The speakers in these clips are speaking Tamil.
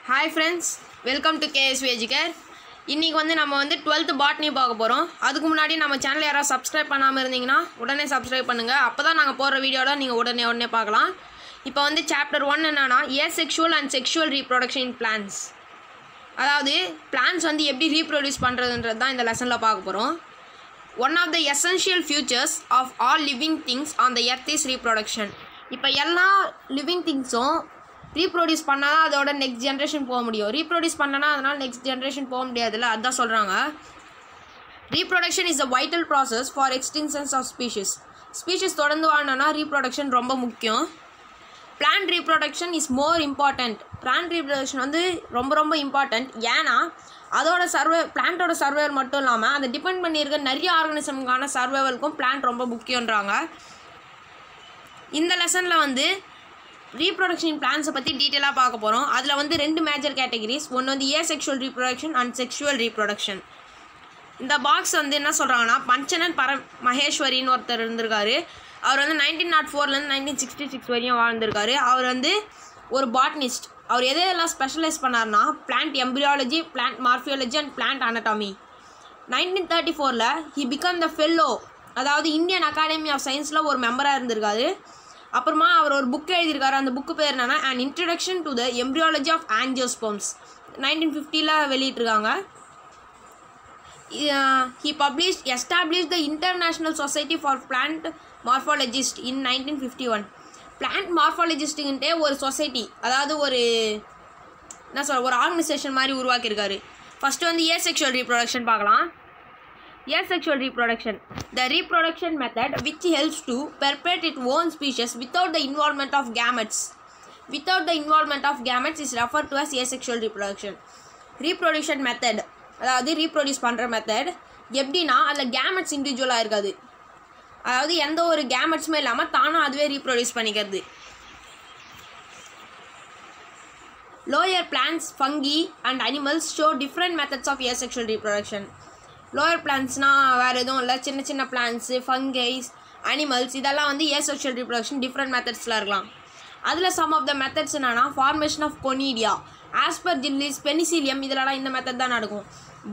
Hi friends, welcome to KSV Educare. இன்னைக்கு வந்து நம்ம வந்து 12th botany பார்க்க போறோம். அதுக்கு முன்னாடி நம்ம சேனலை யாராவது subscribe பண்ணாம இருந்தீங்கன்னா உடனே subscribe பண்ணுங்க. அப்பதான் நாங்க போற வீடியோட நீங்க உடனே பார்க்கலாம். இப்போ வந்து chapter 1 என்னன்னா asexual and sexual reproduction in plants. அதாவது plants வந்து எப்படி reproduce பண்றதுன்றது தான் இந்த லெசன்ல பார்க்க போறோம். One of the essential features of all living things on the earth is reproduction. இப்போ எல்லா living thingsம் reproduce பண்ணால் அதோட நெக்ஸ்ட் ஜென்ரேஷன் போக முடியும். ரீப்ரொடியூஸ் பண்ணனா அதனால் நெக்ஸ்ட் ஜென்ரேஷன் போக முடியாதுல்ல, அதுதான் சொல்கிறாங்க. Reproduction is a vital process for extensions of species தொடர்ந்து வாழணும்னா ரீப்ரொடக்ஷன் ரொம்ப முக்கியம். Plant reproduction is more important. Plant reproduction வந்து ரொம்ப இம்பார்ட்டண்ட். ஏன்னா அதோட பிளான்ட்டோட சர்வைவல் மட்டும் இல்லாமல் அதை டிபெண்ட் பண்ணியிருக்க நிறைய ஆர்கானிசம்கான சர்வைவலுக்கும் பிளான்ட் ரொம்ப முக்கியன்றாங்க. இந்த லெசனில் வந்து ரீப்ரொடக்ஷன் பிளான்ஸை பற்றி டீட்டெயிலாக பார்க்க போகிறோம். அதில் வந்து ரெண்டு மேஜர் கேட்டகரிஸ், ஒன்று வந்து asexual reproduction and sexual reproduction. இந்த பாக்ஸ் வந்து என்ன சொல்கிறாங்கன்னா, பஞ்சனன் மகேஸ்வரின்னு ஒருத்தர் இருந்திருக்காரு. அவர் வந்து 1904 1966 வரையும் வாழ்ந்திருக்காரு. அவர் வந்து ஒரு பாட்னிஸ்ட். அவர் எதெல்லாம் ஸ்பெஷலைஸ் பண்ணார்னா plant embryology, plant morphology and plant anatomy. 1934 he become the fellow, அதாவது இந்தியன் அகாடமி ஆஃப் சயின்ஸில் ஒரு மெம்பராக இருந்திருக்காரு. அப்புறமா அவர் ஒரு புக் எழுதியிருக்காரு. அந்த புக்கு பேர் என்னன்னா an introduction to the embryology of angiosperms, 1950 வெளியிட்டிருக்காங்க. He establish the international society for plant morphologist in 1951. Plant மார்ஃபாலஜிஸ்ட்டுங்கிட்டே ஒரு சொசைட்டி, அதாவது ஒரு ஒரு ஆர்கனைசேஷன் மாதிரி உருவாக்கியிருக்காரு. ஃபஸ்ட்டு வந்து ஏசெக்ஷுவல் ரீப்ரொடக்ஷன் பார்க்கலாம். Asexual reproduction, the reproduction method which helps to perpetuate its own species without the involvement of gametes. Without the involvement of gametes is referred to as asexual reproduction. Reproduction method, அதாவது ரீப்ரொடியூஸ் பண்ணுற மெத்தட் எப்படின்னா அதில் கேமெட்ஸ் இண்டிவிஜுவலாக இருக்காது, அதாவது எந்த ஒரு கேமெட்ஸுமே இல்லாமல் தானும் அதுவே ரீப்ரொடியூஸ் பண்ணிக்கிறது. Lower plants, fungi and animals show different methods of asexual reproduction. Lower பிளான்ட்ஸ்னால் வேறு எதுவும் இல்லை, சின்ன பிளான்ட்ஸு, ஃபங்கைஸ், அனிமல்ஸ், இதெல்லாம் வந்து ஏசெக்ஷுவல் ரீப்ரொடக்ஷன் டிஃப்ரெண்ட் மெத்தட்ஸில் இருக்கலாம். அதில் சம் ஆஃப் த மெத்தட்ஸ் என்னென்னா ஃபார்மேஷன் ஆஃப் கொனீடியா, ஆஸ்பர்ஜில்லிஸ், பெனிசிலியம், இதெல்லாம் இந்த மெத்தட் தான் நடக்கும்.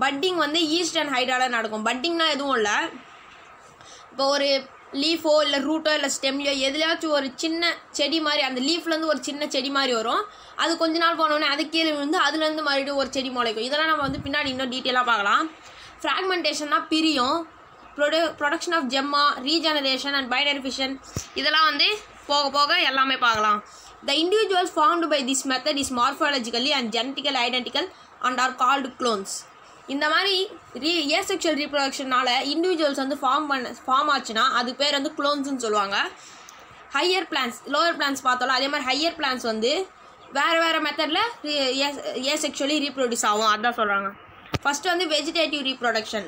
பட்டிங் வந்து ஈஸ்ட் அண்ட் ஹைட்ரால நடக்கும். பட்டிங்னா எதுவும் இல்லை, இப்போ ஒரு லீஃபோ இல்லை ரூட்டோ இல்லை ஸ்டெம்லையோ எதுலையாச்சும் ஒரு சின்ன செடி மாதிரி, அந்த லீஃப்லேருந்து ஒரு சின்ன செடி மாதிரி வரும். அது கொஞ்ச நாள் போனோடனே அது கீழே விழுந்து அதுலேருந்து மறுபடியும் ஒரு செடி முளைக்கும். இதெல்லாம் நம்ம வந்து பின்னாடி இன்னும் டீட்டெயிலாக பார்க்கலாம். ஃப்ராக்மெண்டேஷன்னா பிரியும், production of gemma, regeneration and binary fission, இதெல்லாம் வந்து போக எல்லாமே பார்க்கலாம். The individuals formed by this method is morphologically and genetical identical and are called clones. இந்த மாதிரி ஏசெக்ஷுவல் ரீப்ரொடக்ஷனால் இண்டிவிஜுவல்ஸ் வந்து ஃபார்ம் ஆச்சுன்னா அது பேர் வந்து க்ளோன்ஸ்னு சொல்லுவாங்க. ஹையர் பிளான்ஸ், லோயர் பிளான்ஸ் பார்த்தோம்ல, அதே மாதிரி ஹையர் பிளான்ஸ் வந்து வேறு மெத்தடில் ஏசெக்ஷுவலி ரீப்ரொடியூஸ் ஆகும், அதுதான் சொல்கிறாங்க. ஃபஸ்ட்டு வந்து வெஜிடேட்டிவ் ரீப்ரொடக்ஷன்.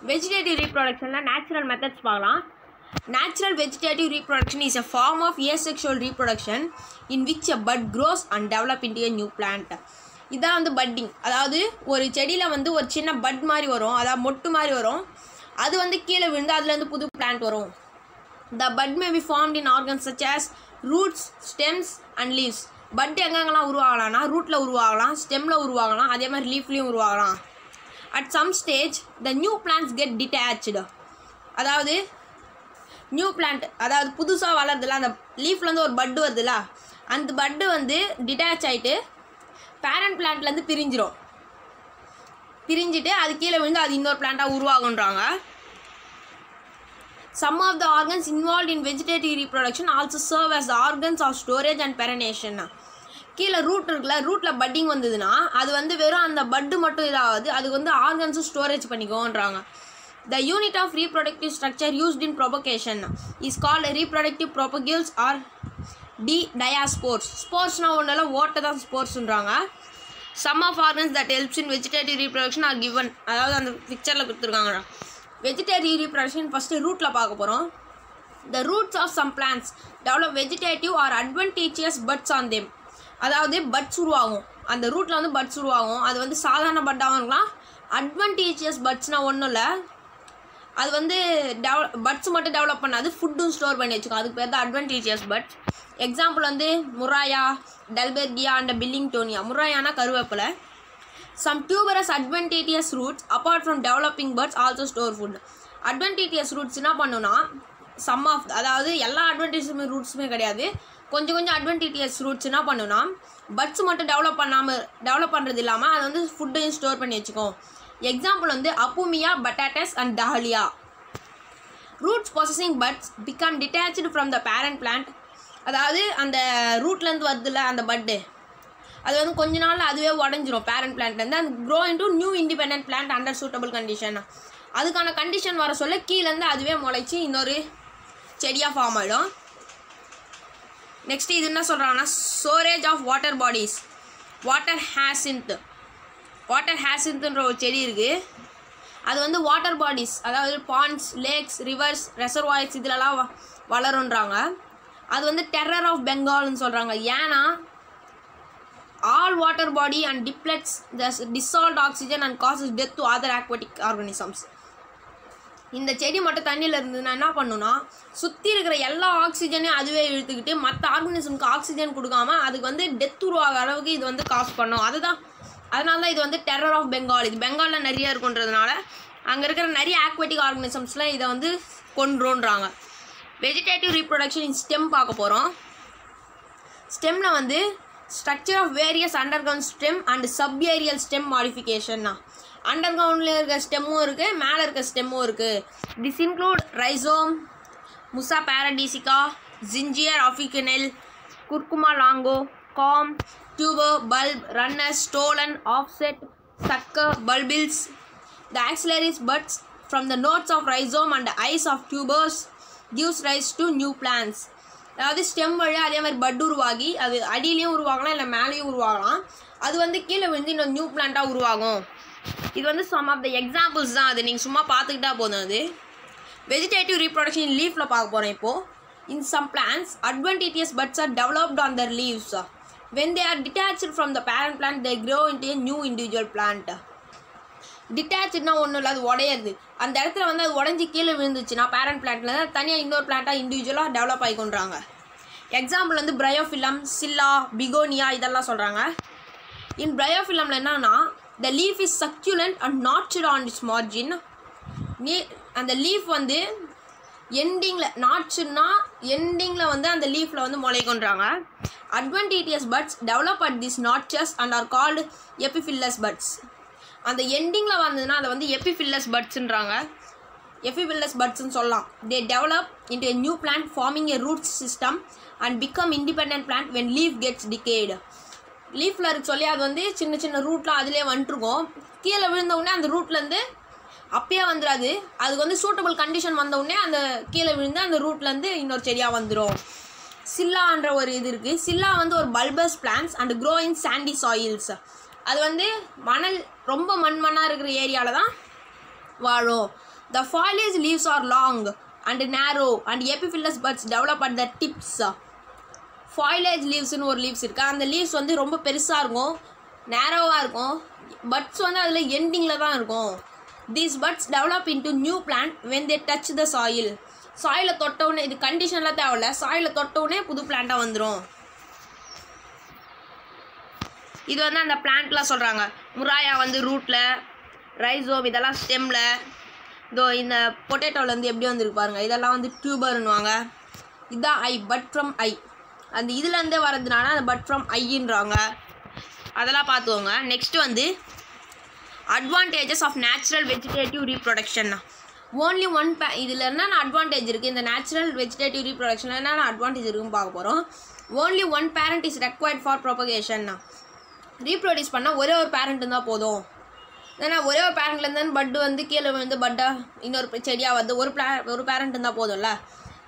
வெஜிடேட்டிவ் ரீப்ரொடக்ஷனில் நேச்சுரல் மெத்தட்ஸ் பார்க்கலாம். Natural vegetative reproduction is a form of asexual reproduction in which a bud grows and develop into a new plant. இதான் வந்து பட்டிங், அதாவது ஒரு செடியில் வந்து ஒரு சின்ன பட் மாதிரி வரும், அதாவது மொட்டு மாதிரி வரும், அது வந்து கீழே விழுந்து அதுலேருந்து புது பிளான்ட் வரும். The bud may be formed in organs such as roots, stems and leaves. But எங்கெங்கெல்லாம் உருவாகலாம்னா ரூட்டில் உருவாகலாம், ஸ்டெம்மில் உருவாகலாம், அதே மாதிரி லீஃப்லேயும் உருவாகலாம். At some stage the new plants get detached, அதாவது நியூ பிளான்ட், அதாவது புதுசாக வளருதுல, அந்த லீஃப்லேருந்து ஒரு பட்டு வருதுல்ல, அந்த பட்டு வந்து டிட்டாச் ஆகிட்டு பேரண்ட் பிளான்ட்லேருந்து பிரிஞ்சுட்டு அது கீழே விழுந்து அது இன்னொரு பிளான்ட்டாக உருவாகுன்றாங்க. Some of the organs involved in vegetative reproduction also serve as the organs of storage and perenniation. கீழே ரூட் இருக்குல்ல, ரூட்டில் பட்டிங் வந்ததுன்னா அது வந்து வெறும் அந்த பட்டு மட்டும் இதாகாது, அது வந்து ஆர்கன்ஸும் ஸ்டோரேஜ் பண்ணிக்கோன்றாங்க. The unit of reproductive structure used in propagation is called reproductive propagules or diaspores. ஸ்போர்ட்ஸ்னால் ஒன்றில் ஓட்டை தான் ஸ்போர்ட்ஸ்ன்றாங்க. Some of organs that helps in vegetative reproduction are given, அதாவது அந்த பிக்சரில் கொடுத்துருக்காங்க. வெஜிடேட்டிவ் ரீப்ரொடக்ஷன் ஃபஸ்ட்டு ரூட்டில் பார்க்க போகிறோம். The roots of some plants develop vegetative or advantageous buds on them, அதாவது பட்ஸ் உருவாகும், அந்த ரூட்டில் வந்து பட்ஸ் உருவாகும். அது வந்து சாதாரண பட்டாகவும் இருக்கலாம். அட்வான்டேஜியஸ் பட்ஸ்னால் ஒன்றும் இல்லை, அது வந்து பட்ஸ் மட்டும் டெவலப் பண்ணாது, ஃபுட்டும் ஸ்டோர் பண்ணி வச்சுக்கும். அதுக்கு பேர் தான் அட்வான்டேஜியஸ் பட்ஸ். எக்ஸாம்பிள் வந்து முராயா, டெல்பெர்கியா அண்ட் பில்லிங்டோனியா. முராயானா கருவேப்பிலை. Some tuberous adventitious roots apart from developing buds also store food. Adventitious roots என்ன பண்ணுன்னா சம் ஆஃப், அதாவது எல்லா அட்வென்டேஜியஸ் ரூட்ஸுமே கிடையாது, கொஞ்சம் கொஞ்சம் அட்வென்டேஜியஸ் ரூட்ஸ் என்ன பண்ணுன்னா பட்ஸ் மட்டும் டெவலப் பண்ணுறது இல்லாமல் அது வந்து ஃபுட்டையும் ஸ்டோர் பண்ணி வச்சுக்கோம். எக்ஸாம்பிள் வந்து அப்புமியா, potatoes and dahlia. Roots possessing buds become detached from the parent plant. அதாவது அந்த ரூட்லேருந்து வருதுல்ல அந்த பட்டு, அது வந்து கொஞ்ச நாள் அதுவே உடஞ்சிரும் பேரண்ட் பிளான்ட்லேருந்து. அந்த grow into new independent plant under suitable condition. அதுக்கான கண்டிஷன் வர சொல்ல கீழேருந்து அதுவே முளைச்சி இன்னொரு செடியாக ஃபார்ம் ஆகிடும். நெக்ஸ்ட்டு இது என்ன சொல்கிறாங்கன்னா storage of water bodies. Water ஹேசின்த்ன்ற ஒரு செடி இருக்குது. அது வந்து வாட்டர் பாடிஸ், அதாவது பாண்ட்ஸ், லேக்ஸ், ரிவர்ஸ், ரெசர்வாய்ஸ் இதிலலாம் வளருன்றாங்க. அது வந்து டெரர் ஆஃப் பெங்கால்னு சொல்கிறாங்க. ஏன்னா all water body and depletes the dissolved oxygen and causes death to other aquatic organisms. இந்த செடி மட்டும் தண்ணியில் இருந்ததுன்னா என்ன பண்ணுன்னா சுற்றி இருக்கிற எல்லா ஆக்சிஜனையும் அதுவே இழுத்துக்கிட்டு மற்ற ஆர்கனிசம்க்கு ஆக்சிஜன் கொடுக்காம அதுக்கு வந்து டெத் உருவாக அளவுக்கு இது வந்து காசு பண்ணும். அதனால தான் இது வந்து டெரர் ஆஃப் பெங்கால். இது பெங்காலில் நிறைய இருக்குன்றதுனால அங்கே இருக்கிற நிறைய ஆக்வாட்டிக் ஆர்கனிசம்ஸ்லாம் இதை வந்து கொன்றுன்றாங்க. வெஜிடேட்டிவ் ரீப்ரொடக்ஷன் இன் ஸ்டெம் பார்க்க போகிறோம். ஸ்டெம்மில் வந்து structure of various underground stem and subaerial stem modification. அண்டர்கிரவுண்டில் இருக்க ஸ்டெம்மும் இருக்குது, மேலே இருக்க ஸ்டெம்மும் இருக்குது. This include rhizome, Musa paradisiaca, Zingiber officinale, Curcuma longa, corm, tuber, bulb, runners, stolon, offset, sucker, bulbils. The axillary buds from the nodes of rhizome and eyes of tubers gives rise to new plants. அதாவது ஸ்டெம் வழியாக அதே மாதிரி பட் உருவாகி அது அடியிலையும் உருவாகலாம் இல்லை மேலேயும் உருவாகலாம். அது வந்து கீழே விழுந்து இன்னொரு நியூ பிளான்ட்டாக உருவாகும். இது வந்து சம் ஆஃப் த எக்ஸாம்பிள்ஸ் தான், அது நீங்கள் சும்மா பார்த்துக்கிட்டா போதும். அது வெஜிடேட்டிவ் ரீப்ரொடக்ஷன் இன் லீஃபில் பார்க்க போகிறேன் இப்போது. In some plants adventitious buds are developed on their leaves. When they are detached from the parent plant they grow into a new individual plant. டிட்டாச்சுன்னா ஒன்றும் இல்லை, அது உடையிறது. அந்த இடத்துல வந்து அது உடஞ்சி கீழே விழுந்துச்சுன்னா பேரண்ட் பிளான்ட்ல தனியாக இன்னொரு பிளான்ட்டாக இண்டிவிஜுவலாக டெவலப் ஆகிக்கொண்டாங்க. எக்ஸாம்பிள் வந்து பிரையோஃபிலம், சில்லா, பிகோனியா இதெல்லாம் சொல்கிறாங்க. இன் பிரையோஃபிலமில் என்னன்னா the leaf is succulent and notched on its margin. அந்த லீஃப் வந்து எண்டிங்கில், நாட்ச்சுன்னா எண்டிங்கில் வந்து அந்த லீஃபில் வந்து முளைக்கொன்றாங்க. Adventitious buds develop at this notches and are called epiphyllous buds. அந்த எண்டிங்கில் வந்ததுன்னா அதை வந்து எபிஃபில்லஸ் பட்ஸுன்றாங்க. எபிஃபில்லஸ் பட்ஸ்ன்னு சொல்லலாம். They develop into a new plant forming a root system and become independent plant when leaf gets decayed. லீஃபில் இருக்க சொல்லி அது வந்து சின்ன சின்ன ரூட்லாம் அதிலே வந்துட்டுருக்கும். கீழே விழுந்தவுடனே அந்த ரூட்லேருந்து அப்பயே வந்துடாது, அதுக்கு வந்து சூட்டபிள் கண்டிஷன் வந்தவுடனே அந்த கீழே விழுந்து அந்த ரூட்லேருந்து இன்னொரு செடியாக வந்துடும். சில்லான்ற ஒரு இது இருக்குது. சில்லா வந்து ஒரு bulbous plants and grow in sandy soils. அது வந்து மணல் ரொம்ப மண்ணாக இருக்கிற ஏரியாவில் தான் வாழும். த foliage leaves are long and narrow and epiphyllous buds develop at the tips. foliage leavesனு ஒரு லீவ்ஸ் இருக்குது. அந்த லீவ்ஸ் வந்து ரொம்ப பெருசாக இருக்கும், நேரோவாக இருக்கும். பட்ஸ் வந்து அதில் எண்டிங்கில் தான் இருக்கும். these buds develop into new plant when they touch the soil. சாயிலை தொட்டவுடனே, இது கண்டிஷன்லாம் தேவையில்ல, சாயிலை தொட்டவுடனே புது பிளான்ட்டாக வந்துடும். இது வந்து அந்த பிளான்ட்லாம் சொல்கிறாங்க. முராயா வந்து ரூட்டில், ரைசோம் இதெல்லாம் ஸ்டெம்மில், இதோ இந்த பொட்டேட்டோலேருந்து எப்படி வந்துருக்கு பாருங்கள், இதெல்லாம் வந்து டியூபர்னுவாங்க. இதுதான் ஐ, பட் ஃப்ரம் ஐ. அந்த இதுலேருந்தே வரதுனால அந்த பட் ஃப்ரம் ஐன்றாங்க. அதெல்லாம் பார்த்துக்கோங்க. நெக்ஸ்ட்டு வந்து advantages of natural vegetative reproduction. Only one இதில் என்னென்ன அட்வான்டேஜ் இருக்குது, இந்த நேச்சுரல் வெஜிடேட்டிவ் ரீப்ரொடக்ஷனில் என்னென்ன அட்வான்டேஜ் இருக்குன்னு பார்க்க போகிறோம். Only one parent is required for propagation. Reproduce பண்ணால் ஒரே ஒரு பேரண்ட் இருந்தால் போதும். ஏன்னா ஒரே ஒரு பேரண்ட்லேருந்து பட்டு வந்து கீழே வந்து பட்டாக இன்னொரு செடியாக வந்து ஒரு பேரண்ட் இருந்தால் போதும்ல.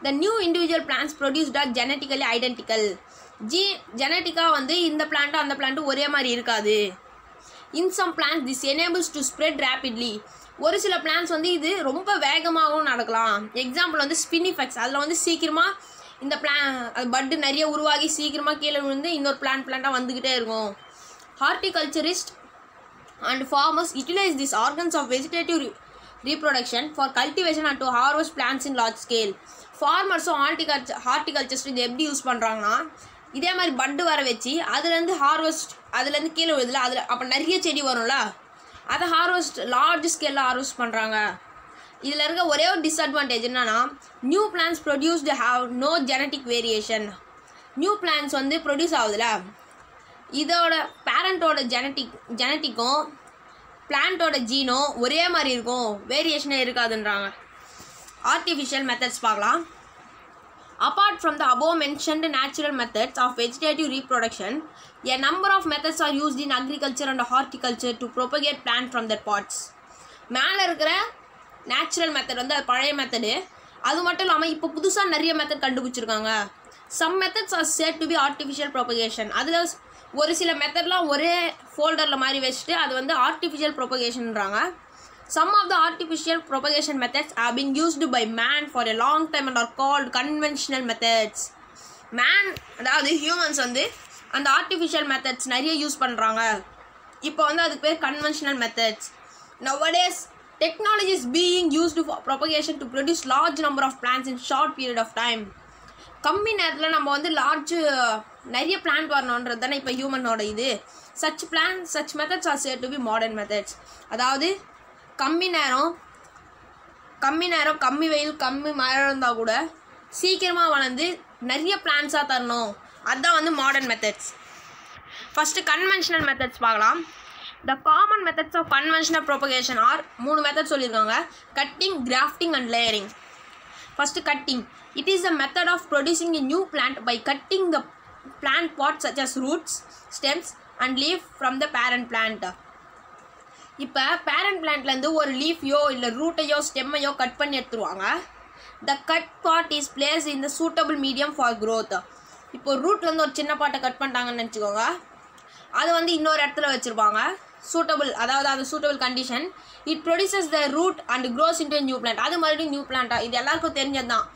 The new individual plants produced are genetically identical. ஜெனட்டிக்காக வந்து இந்த பிளான்ட்டும் அந்த பிளான்ட்டும் ஒரே மாதிரி இருக்காது. In some plants this enables to spread rapidly. ஒரு சில பிளான்ஸ் வந்து இது ரொம்ப வேகமாகவும் நடக்கலாம். எக்ஸாம்பிள் வந்து ஸ்பினிஃபெக்ஸ். அதில் வந்து சீக்கிரமாக இந்த அது பட்டு நிறைய உருவாகி சீக்கிரமாக கீழே விழுந்து இன்னொரு பிளான்ட்டாக வந்துக்கிட்டே இருக்கும். Horticulturist and farmers utilize these organs of vegetative reproduction for cultivation and to harvest plants in large scale. ஃபார்மர்ஸும் ஹார்டிகல்ச்சர்ஸ் இது எப்படி யூஸ் பண்ணுறாங்கன்னா இதே மாதிரி பட்டு வர வச்சு அதுலேருந்து ஹார்வெஸ்ட் அதுலேருந்து கீழே விழுதுல அதில் அப்போ நிறைய செடி வரும்ல அதை ஹார்வெஸ்ட் லார்ஜ் ஸ்கேலில் ஹார்வெஸ்ட் பண்ணுறாங்க. இதில் இருக்க ஒரே ஒரு டிஸ்அட்வான்டேஜ் என்னன்னா new plants produced have no genetic variation. New plants வந்து ப்ரொடியூஸ் ஆகுதுல இதோட பேரண்ட்டோட ஜெனட்டிக்கும் பிளான்ட்டோட ஜீனும் ஒரே மாதிரி இருக்கும், வேரியேஷனே இருக்காதுன்றாங்க. ஆர்டிஃபிஷியல் மெத்தட்ஸ் பார்க்கலாம். Apart from the above mentioned natural methods of vegetative reproduction, a number of methods are used in agriculture and horticulture to propagate plants from their pots. மேலே இருக்கிற நேச்சுரல் மெத்தட் வந்து அது பழைய மெத்தடு, அது மட்டும் இல்லாமல் இப்போ புதுசாக நிறைய மெத்தட் கண்டுபிடிச்சிருக்காங்க. Some methods are said to be artificial propagation. அதில் ஒரு சில மெத்தட்லாம் ஒரே ஃபோல்டரில் மாதிரி வச்சுட்டு அது வந்து artificial ப்ரொபகேஷன்றாங்க. Some of the artificial propagation methods have been used by man for a long time and are called conventional methods. Man அதாவது ஹியூமன்ஸ் வந்து அந்த ஆர்டிஃபிஷியல் மெத்தட்ஸ் நிறைய யூஸ் பண்ணுறாங்க. இப்போ வந்து அதுக்கு பேர் conventional methods. Nowadays technology is being used for propagation to produce large number of plants in short period of time. கம்மி நேரத்தில் நம்ம வந்து நிறைய பிளான்ட் வரணுன்றது தானே இப்போ ஹியூமனோட இது. such methods are said to be modern methods. அதாவது கம்மி நேரம் கம்மி வெயில் கம்மி மழை இருந்தால் கூட சீக்கிரமாக வளர்ந்து நிறைய பிளான்ஸாக தரணும், அதுதான் வந்து modern methods. First conventional methods பார்க்கலாம். The common methods of conventional propagation are 3 method சொல்லியிருக்காங்க: cutting, grafting and layering. First cutting. It is the method of producing a new plant by cutting the plant part such as roots, stems and leaf from the parent plant. இப்போ பேரண்ட் பிளான்ட்லேருந்து ஒரு லீஃபையோ இல்லை ரூட்டையோ ஸ்டெம்மையோ கட் பண்ணி எடுத்துருவாங்க. The cut part is place in the suitable medium for growth. இப்போ ரூட்லேருந்து ஒரு சின்ன பார்ட்டை கட் பண்ணிட்டாங்கன்னு நினச்சிக்கோங்க, அது வந்து இன்னொரு இடத்துல வச்சுருப்பாங்க சூட்டபிள், அதாவது அந்த suitable condition. It produces the root and grows into new plant. அது மறுபடியும் நியூ பிளான்ட்டாக, இது எல்லாருக்கும் தெரிஞ்சது தான்.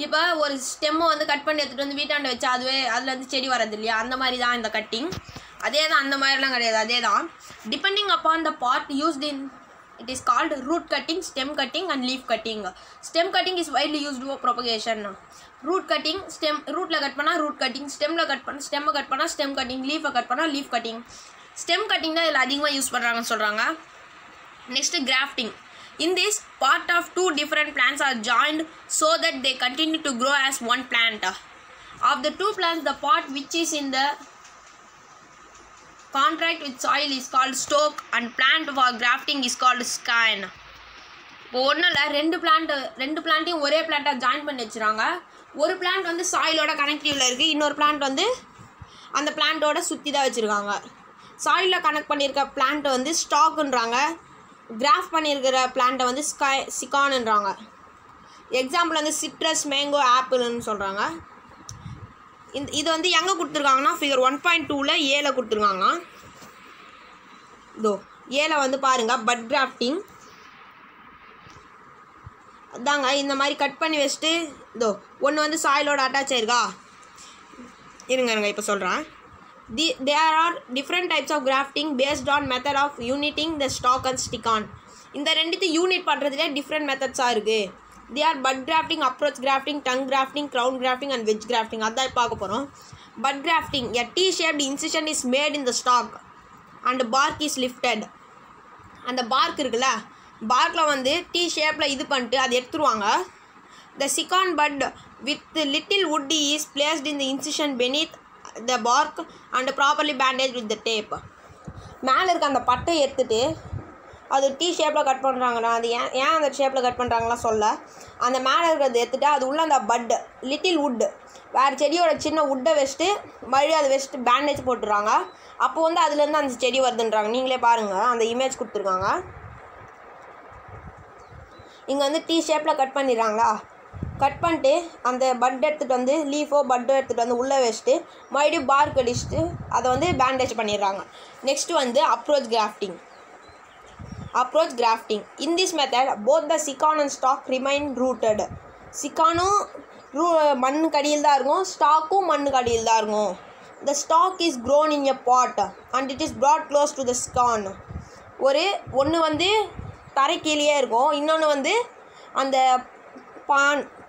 இப்போ ஒரு ஸ்டெம்மை வந்து கட் பண்ணி எடுத்துகிட்டு வந்து வீட்டாண்ட வச்சா அதுவே அதுலேருந்து செடி வரது இல்லையா, அந்த மாதிரி தான் இந்த கட்டிங். அதே தான், அந்த மாதிரிலாம் கிடையாது, அதே தான். Depending upon the part used in it is called root cutting, stem cutting and leaf cutting. Stem cutting is widely used for propagation. Root cutting, stem ரூட்டில் கட் பண்ணால் ரூட் கட்டிங், ஸ்டெம்மில் கட் பண்ண ஸ்டெம்மை கட் பண்ணால் ஸ்டெம் கட்டிங், லீஃபை கட் பண்ணால் லீஃப் கட்டிங். ஸ்டெம் கட்டிங் தான் இதில் அதிகமாக யூஸ் பண்ணுறாங்கன்னு சொல்கிறாங்க. Next grafting. In this, part of 2 different plants are joined so that they continue to grow as one plant. Of the 2 plants, the part which is in the contact with soil is called stalk and plant for grafting is called scion. இப்போ ஒன்றும் இல்லை, ரெண்டு பிளான்ட்டையும் ஒரே பிளான்ட்டாக ஜாயின் பண்ணி வச்சுறாங்க. ஒரு பிளான்ட் வந்து சாயிலோட கனெக்டிவில் இருக்குது, இன்னொரு பிளான்ட் வந்து அந்த பிளான்ட்டோட சுற்றி தான் வச்சுருக்காங்க. சாயிலில் கனெக்ட் பண்ணியிருக்க பிளான்ட் வந்து ஸ்டாக்குன்றாங்க, கிராஃப்ட் பண்ணியிருக்கிற பிளான்ட்டை வந்து சிகான்ன்றாங்க. எக்ஸாம்பிள் வந்து சிட்ரஸ், மேங்கோ, ஆப்பிள்னு சொல்கிறாங்க. இது வந்து எங்கே கொடுத்துருக்காங்கன்னா ஃபிகர் 1.2ல் ஏல கொடுத்துருக்காங்கன்னா, இதோ ஏல வந்து பாருங்கள், பட் கிராஃப்டிங் அதாங்க. இந்த மாதிரி கட் பண்ணி வச்சுட்டு இதோ ஒன்று வந்து சாயிலோட அட்டாச் ஆயிருக்கா, இருங்க இப்போ சொல்கிறேன். There are different types of grafting based on method of uniting the stalk and stick-on. இந்த ரெண்டுத்தையும் யூனிட் பண்ணுறதுலே டிஃப்ரெண்ட் மெத்தட்ஸாக இருக்குது. They are bud grafting, approach grafting, tongue grafting, crown grafting and wedge grafting. அதான் பார்க்க போகிறோம். Bud grafting, a T-shaped incision is made in the stalk and bark is lifted. அந்த bark இருக்குல்ல, barkல வந்து T ஷேப்பில் இது பண்ணிட்டு அதை எடுத்துருவாங்க. The stick-on bud with little wood is placed in the incision beneath the bark and properly bandaged with the tape. மேலே இருக்க அந்த பட்டை எடுத்துட்டு அது டீ ஷேப்பில் கட் பண்ணுறாங்கன்னா, அது ஏன் அந்த ஷேப்பில் கட் பண்ணுறாங்களா சொல்ல, அந்த மேலே இருக்கிறத எடுத்துகிட்டு அது உள்ள அந்த பட்டு லிட்டில் வுட்டு வேறு செடியோட சின்ன வுட்டை வச்சுட்டு மறுபடியும் அதை வச்சுட்டு பேண்டேஜ் போட்டுடுறாங்க. அப்போ வந்து அதுலேருந்து அந்த செடி வருதுன்றாங்க. நீங்களே பாருங்கள், அந்த இமேஜ் கொடுத்துருக்காங்க. இங்கே வந்து டீ ஷேப்பில் கட் பண்ணிடுறாங்களா, கட் பண்ணிட்டு அந்த பட் எடுத்துகிட்டு வந்து லீஃபோ பட்டோ எடுத்துகிட்டு வந்து உள்ளே வச்சுட்டு மறுபடியும் பார்க் அடிச்சுட்டு அதை வந்து பேண்டேஜ் பண்ணிடுறாங்க. நெக்ஸ்ட்டு வந்து approach grafting. In this method, both the scion and stalk remain rooted. சிக்கானும் மண்ணுக்கு அடியில் தான் இருக்கும், ஸ்டாக்கும் மண்ணுக்கு அடியில் தான் இருக்கும். The stalk is grown in a pot and it is brought close to the scion. ஒன்று வந்து தரை கீழே இருக்கும். இன்னொன்று வந்து அந்த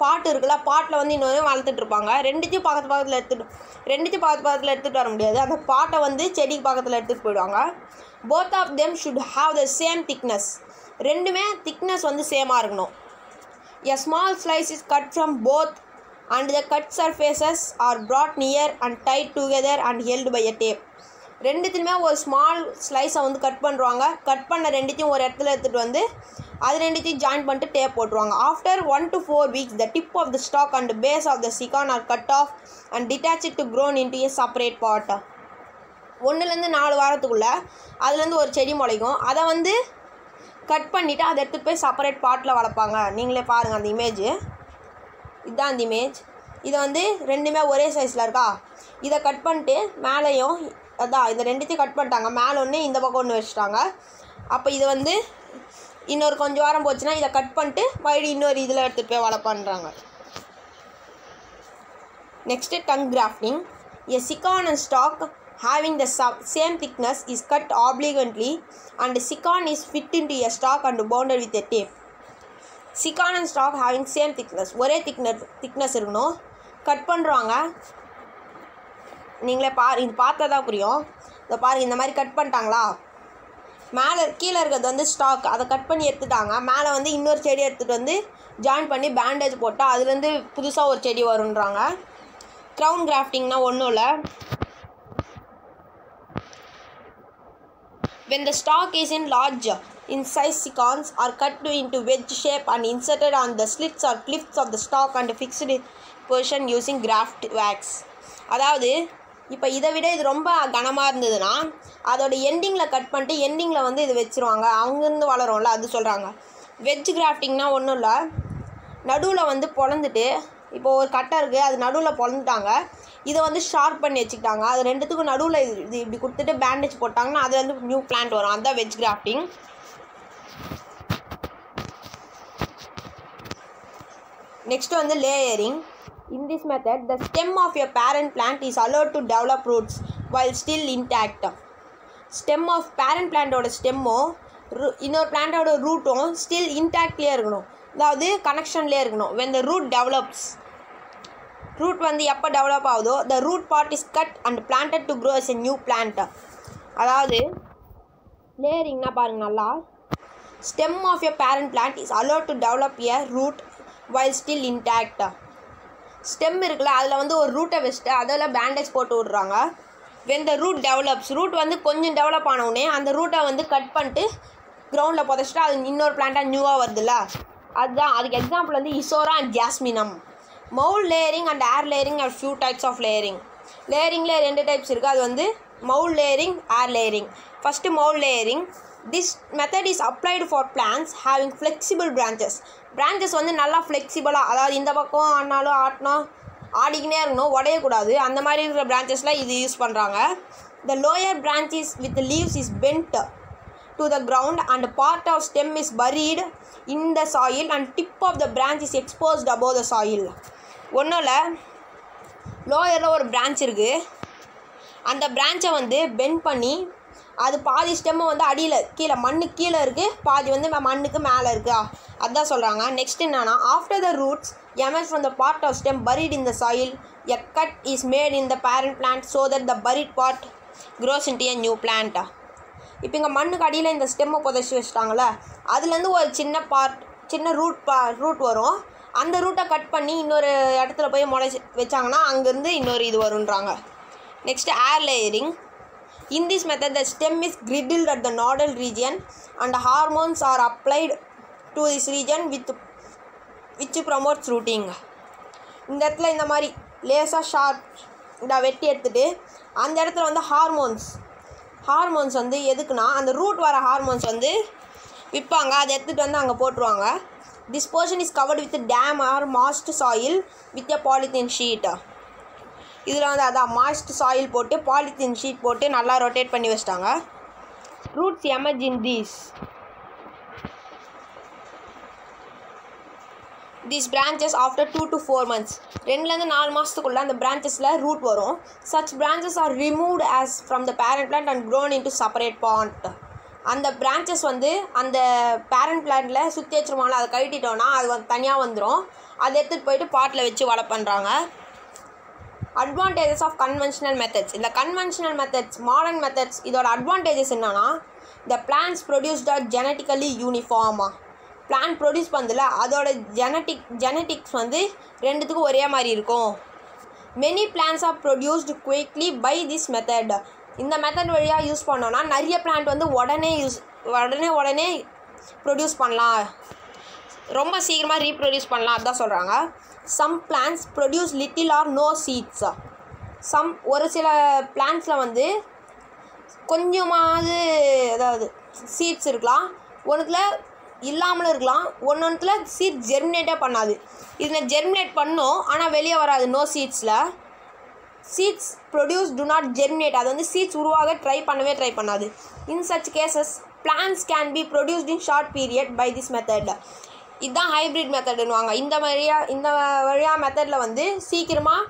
பாட்டு இருக்குல்ல, பாட்டில் வந்து இன்னொன்று வளர்த்துட்ருப்பாங்க. ரெண்டுத்தையும் பக்கத்தில் எடுத்துகிட்டு வர முடியாது. அந்த பாட்டை வந்து செடிக்கு பக்கத்தில் எடுத்துகிட்டு போயிடுவாங்க. Both of them should have the same thickness. ரெண்டுமே திக்னஸ் வந்து சேமாக இருக்கணும். A small slice is cut from both and the cut surfaces are brought near and tight together and held by a tape. ரெண்டுத்துலையுமே ஒரு ஸ்மால் ஸ்லைஸை வந்து கட் பண்ணுறாங்க. கட் பண்ண ரெண்டுத்தையும் ஒரு இடத்துல எடுத்துகிட்டு வந்து அது ரெண்டுத்தையும் ஜாயின் பண்ணிட்டு டேப் போட்டுருவாங்க. After 1 to 4 weeks the tip of the stalk and base of the scion are cut off and detached to grown into a separate part. 1லேருந்து 4 வாரத்துக்குள்ளே அதுலேருந்து ஒரு செடி முளைக்கும். அதை வந்து கட் பண்ணிவிட்டு அதை எடுத்துகிட்டு போய் செப்பரேட் பாட்டில் வளர்ப்பாங்க. நீங்களே பாருங்கள் அந்த இமேஜு. இதுதான் அந்த இமேஜ். இதை வந்து ரெண்டுமே ஒரே சைஸில் இருக்கா. இதை கட் பண்ணிட்டு மேலேயும் அதான் இந்த ரெண்டுத்தையும் கட் பண்ணிட்டாங்க. மேலே ஒன்று இந்த பக்கம் ஒன்று வச்சுட்டாங்க. அப்போ இது வந்து இன்னொரு கொஞ்சம் வாரம் போச்சுன்னா இதை கட் பண்ணிட்டு மறுபடியும் இன்னொரு இதில் எடுத்துகிட்டு போய் வளர்ப்பான்றாங்க. Next tongue grafting. A scion and stock having the same thickness is cut obliquely and scion is fit into a stalk and bounded with a tape. Scion and stalk having same thickness, ஒரே thickness இருக்கணும். கட் பண்ணுறாங்க. நீங்களே இது பார்த்தா தான் புரியும். இதை பாருங்கள், இந்த மாதிரி கட் பண்ணிட்டாங்களா. மேலே கீழே இருக்கிறது வந்து ஸ்டாக், அதை கட் பண்ணி எடுத்துட்டாங்க. மேலே வந்து இன்னொரு செடி எடுத்துகிட்டு வந்து ஜாயின் பண்ணி பேண்டேஜ் போட்டால் அதுலேருந்து புதுசாக ஒரு செடி வருன்றாங்க. க்ரௌன் கிராஃப்டிங்னா ஒன்றும் இல்லை. When the stalk is in large in size, scions are cut into wedge shape and inserted on the slits or cliffs of the stalk and fixed in position using graft wax. அதாவது இப்போ இதை விட இது ரொம்ப கனமாக இருந்ததுன்னா அதோட எண்டிங்கில் கட் பண்ணிட்டு எண்டிங்கில் வந்து இது வச்சுருவாங்க. அங்கேருந்து வளரும்ல, அது சொல்கிறாங்க. வெஜ் கிராஃப்டிங்னா ஒன்றும் இல்லை. நடுவில் வந்து பொழந்துட்டு இப்போ ஒரு கட்டை இருக்குது, அது நடுவில் பொழந்துட்டாங்க. இதை வந்து ஷார்ப் பண்ணி வச்சுக்கிட்டாங்க. அது ரெண்டுத்துக்கும் நடுவில் இது இப்படி கொடுத்துட்டு பேண்டேஜ் போட்டாங்கன்னா அது வந்து நியூ பிளான்ட் வரும். அதுதான் வெஜ் கிராஃப்டிங். நெக்ஸ்ட் வந்து layering. In this method, the stem of a parent plant is allowed to develop roots while still intact. Stem of parent plant ஓட ஸ்டெம்மும் இன்னொரு பிளான்ட்டோட ரூட்டும் ஸ்டில் இன்டாக்ட்லேயே இருக்கணும், அதாவது கனெக்ஷன்லேயே இருக்கணும். when the root develops, root வந்து எப்போ டெவலப் ஆகுதோ the root part is cut and planted to grow as a new plant. அதாவது லேயரிங்னா பாருங்க நல்லா. stem of a parent plant is allowed to develop a root while still intact. Stem இருக்குல்ல, அதில் வந்து ஒரு ரூட்டை வச்சுட்டு அதில் பேண்டேஜ் போட்டு விட்றாங்க. when the root develops, root வந்து கொஞ்சம் டெவலப் ஆனவுடனே அந்த ரூட்டை வந்து கட் பண்ணிட்டு கிரவுண்டில் புதைச்சிட்டு அது இன்னொரு பிளான்ட்டாக நியூவாக வருதுல்ல, அதுதான் அதுக்கு எக்ஸாம்பிள் வந்து Ixora and Jasminum. Mound layering and air layering are few types of layering. லேயரிங்கில் 2 டைப்ஸ் இருக்குது. அது வந்து mound layering, air layering. First mound layering. This method is applied for plants having flexible branches. Branches வந்து நல்லா ஃப்ளெக்சிபிளாக, அதாவது இந்த பக்கம் ஆடிக்கினே இருக்கணும், உடையக்கூடாது. அந்த மாதிரி இருக்கிற பிரான்ச்சஸில் இது யூஸ் பண்ணுறாங்க. The lower branches with the leaves is bent to the ground and part of stem is buried in the soil and tip of the branch is exposed above the soil. ஒன்றும் இல்லை, லோயரில் ஒரு பிரான்ச் இருக்குது. அந்த பிரான்ச்சை வந்து பெண்ட் பண்ணி அது பாதி ஸ்டெம்மை வந்து அடியில் கீழே மண்ணுக்கு கீழே இருக்குது, பாதி வந்து மண்ணுக்கு மேலே இருக்கா, அதுதான் சொல்கிறாங்க. நெக்ஸ்ட் என்னன்னா, after the roots emerge from the part of stem buried in the soil, a cut is made in the parent plant so that the buried part grows into a new plant. இப்போ இங்கே மண்ணுக்கு அடியில் இந்த ஸ்டெம்மை புதைச்சி வச்சுட்டாங்கள, அதுலேருந்து ஒரு சின்ன ரூட் வரும். அந்த ரூட்டை கட் பண்ணி இன்னொரு இடத்துல போய் முளைச்சி வச்சாங்கன்னா அங்கேருந்து இன்னொரு இது வருன்றாங்க. Next air layering. In this method, the stem is griddled at the nodal region and hormones are applied to this region which promotes rooting. இந்த இடத்துல இந்த மாதிரி லேசாக ஷார்ப் வெட்டி எடுத்துகிட்டு அந்த இடத்துல வந்து ஹார்மோன்ஸ் வந்து எதுக்குன்னா அந்த ரூட் வர ஹார்மோன்ஸ் வந்து விற்பாங்க, அதை எடுத்துகிட்டு வந்து அங்கே போட்டுருவாங்க. This portion is covered with damp or moist soil with a polythene sheet. இதில் வந்து அதான் மாய்ஸ்ட் சாயில் போட்டு பாலித்தீன் ஷீட் போட்டு நல்லா ரொட்டேட் பண்ணி வச்சிட்டாங்க. Roots emerge in these branches after 2 to 4 months. 2லேருந்து 4 மாதத்துக்குள்ளே அந்த பிரான்ச்சஸில் ரூட் வரும். such branches are removed as from the parent plant and grown into separate plant. அந்த பிரான்ச்சஸ் வந்து அந்த பேரண்ட் பிளான்ட்டில் சுற்றி வச்சுருவாங்கள அதை கழட்டிட்டோன்னா அது தனியாக வந்துடும். அதை எடுத்துகிட்டு போயிட்டு பாட்டில் வச்சு வளர்ப்பண்றாங்க. Advantages of conventional methods. இந்த கன்வென்ஷனல் மெத்தட்ஸ், மாடர்ன் மெத்தட்ஸ், இதோட அட்வான்டேஜஸ் என்னென்னா, the plants produced are genetically யூனிஃபார்மாக. பிளான் ப்ரொடியூஸ் பண்ணதில்ல அதோட ஜெனட்டிக்ஸ் வந்து ரெண்டுத்துக்கும் ஒரே மாதிரி இருக்கும். Many plants are produced quickly by this method. இந்த மெத்தட் வழியாக யூஸ் பண்ணோன்னா நிறைய பிளான்ட் வந்து உடனே ப்ரொடியூஸ் பண்ணலாம், ரொம்ப சீக்கிரமாக ரீப்ரொடியூஸ் பண்ணலாம் அதுதான் சொல்கிறாங்க. Some plants produce little or no seeds. ஒரு சில பிளான்ஸில் வந்து கொஞ்சமாவது ஏதாவது சீட்ஸ் இருக்கலாம், ஒன்றுத்தில் இல்லாமலும் இருக்கலாம், ஒன்றுத்தில் சீட் ஜெர்மினேட்டே பண்ணாது. இதில் ஜெர்மினேட் பண்ணும் ஆனால் வெளியே வராது. நோ சீட்ஸில் seeds produce do not germinate. அது வந்து சீட்ஸ் உருவாக ட்ரை பண்ணாது. In such cases plants can be produced in short period by this method. இதுதான் ஹைப்ரிட் மெத்தடுன்னுவாங்க. இந்த வழியாக மெத்தடில் வந்து சீக்கிரமாக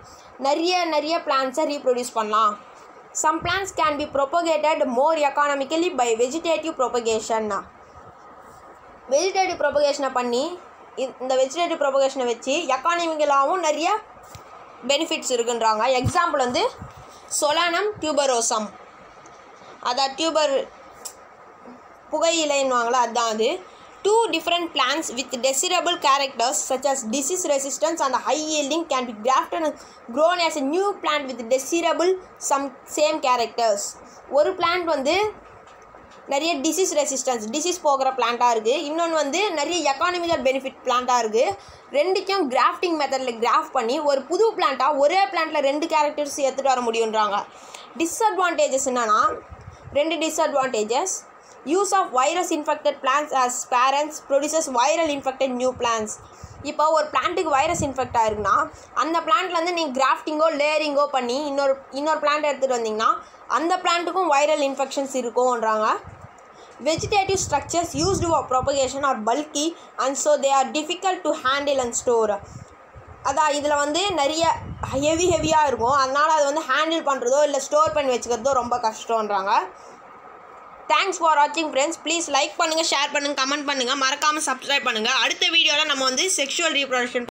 நிறைய பிளான்ஸை ரீப்ரொடியூஸ் பண்ணலாம். Some plants can be propagated more economically by vegetative propagation. Vegetative ப்ரொபகேஷனை பண்ணி இந்த வெஜிடேட்டிவ் ப்ரொபகேஷனை வச்சு எக்கானமிக்கலாகவும் நிறைய பெனிஃபிட்ஸ் இருக்குன்றாங்க. எக்ஸாம்பிள் வந்து சொலானம் டியூபரோசம், அதான் டியூபர் புகையிலைன்னுவாங்களா, அதுதான் அது. 2 different plants with desirable characters such as disease resistance and high yielding can be grafted and grown as a new plant with desirable same characters. ஒரு பிளான்ட் வந்து நிறைய டிசீஸ் போகிற பிளான்ட்டாக இருக்குது, இன்னொன்று வந்து நிறைய எக்கானமிக்கல் பெனிஃபிட் பிளான்ட்டாக இருக்குது. ரெண்டுக்கும் கிராஃப்டிங் மெத்தடில் கிராஃப்ட் பண்ணி ஒரு புது பிளான்ட்டாக ஒரே பிளான்ட்டில் 2 கேரக்டர்ஸ் எடுத்துகிட்டு வர முடியுன்றாங்க. டிஸ்அட்வான்டேஜஸ் என்னென்னா 2 disadvantages. Use of virus infected plants as parents produces viral infected new plants. இப்போ ஒரு பிளான்ட்டுக்கு வைரஸ் இன்ஃபெக்ட் ஆகிருக்குன்னா அந்த பிளான்ட்லேருந்து நீங்கள் கிராஃப்டிங்கோ லேயரிங்கோ பண்ணி இன்னொரு பிளான்ட் எடுத்துகிட்டு வந்தீங்கன்னா அந்த பிளான்ட்டுக்கும் வைரல் இன்ஃபெக்ஷன்ஸ் இருக்கும்ன்றாங்க. Vegetative structures used for propagation are bulky and so they are difficult to handle and store. அதான் இதில் வந்து நிறைய ஹெவியாக இருக்கும், அதனால் அதை வந்து ஹேண்டில் பண்ணுறதோ இல்லை ஸ்டோர் பண்ணி வச்சுக்கிறதோ ரொம்ப கஷ்டம்ன்றாங்க. தேங்க்ஸ் ஃபார் வாட்சிங் ஃப்ரெண்ட்ஸ். ப்ளீஸ் லைக் பண்ணுங்கள், ஷேர் பண்ணுங்கள், கமெண்ட் பண்ணுங்கள், மறக்காமல் சப்ஸ்கிரைப் பண்ணுங்கள். அடுத்த வீடியோவில் நம்ம வந்து செக்ஷுவல் ரீப்ரொடக்ஷன்